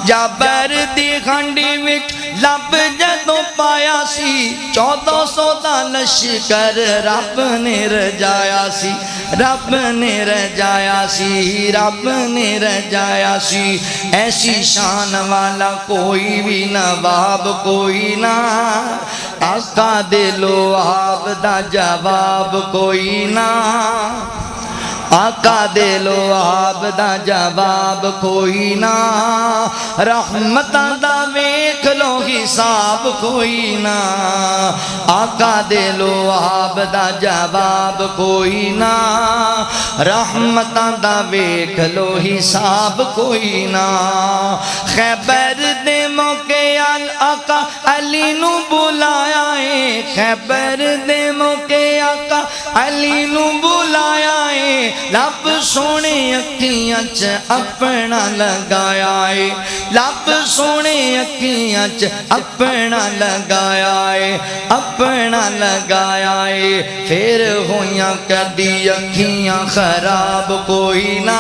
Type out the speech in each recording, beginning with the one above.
جابر دی کھانڈی وچ لب جدوں پایا سی 1400 دا لشکر رب نے رجایا سی رب نے رجایا سی رب نے رجایا سی ایسی شان والا کوئی بھی نواب کوئی نہ آقا دے لواب دا جواب کوئی نہ آقا دے لواب دا جواب کوئی نہ رحمتاں دا ویکھ لو حساب کوئی نہ آقا دے لواب دا جواب کوئی نہ رحمتاں دا ویکھ لو حساب کوئی نہ خیبر دے موقع آقا علی نو بلایا ہے خیبر دے موقع آقا علی نو بلایا ہے لب سونے اکھیاں چ اپنا لگایا ہے لب سونے اکھیاں چ اپنا لگایا ہے اپنا لگایا ہے پھر ہویاں کدی اکھیاں خراب کوئی نہ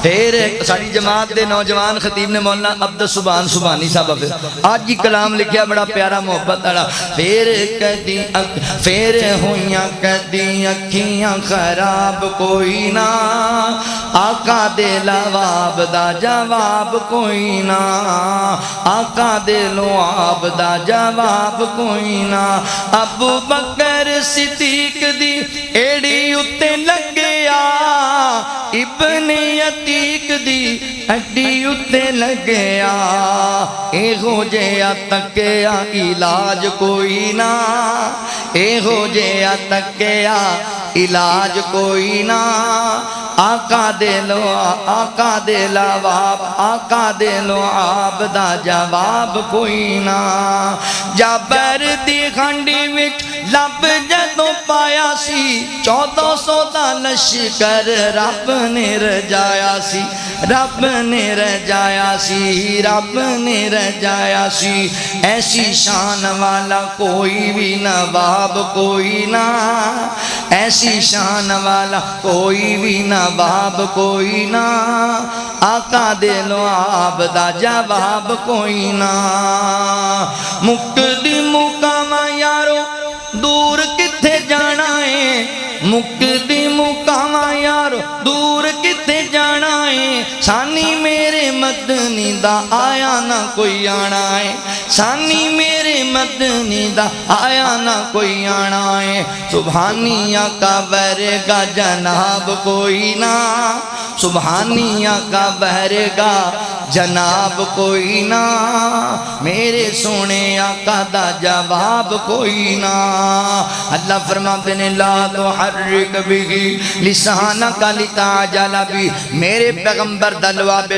پھر ساری جماعت دے نوجوان خطیب نے مولانا عبد السبحان سبحانی صاحب آج ہی کلام لکھیا بڑا پیارا محبت والا پھر ہویاں کدی اکھیاں خراب کوئی نہ آقا دے لواب دا جواب کوئی نہ آقا دے لواب دا جواب کوئی نہ ابو بکر صدیق دی ایڑی اتے لگیا ابن عتیق دی اڈی اتے لگیا اے ہو جیا تکیا علاج کوئی نہ اے ہو جیا تکیا علاج کوئی نہ آقا دے لو آقا دے لواب آقا دے لواب دا جواب کوئی نہ جابر دی کھانڈی وچ لب جدوں پایا سی 1400 دا لشکر رب نے رجایا سی رب نے رجایا سی رب نے رجایا سی ایسی شان والا کوئی بھی نواب کوئی نہ ایسی شان والا کوئی بھی نواب کوئی نہ آقا دے لواب دا جواب کوئی نہ مکدی مقامہ یارو دور کتھے جانا ہے مکدی مقامہ یارو دور کتھے جانا ہے سانی میرے مدنی دا آیا نہ کوئی آنا ہے سانی میرے مدنی دا آیا نہ کوئی آنا ہے سبحانی آقا ورگا جناب کوئی نہ سبحانی آقا ورگا جناب کوئی نہ میرے سونے آقا دا جواب کوئی نہ اللہ فرماتے ہیں لا تحرک بھی لسانک لتعجل بھی میرے پیغمبر دلواب دا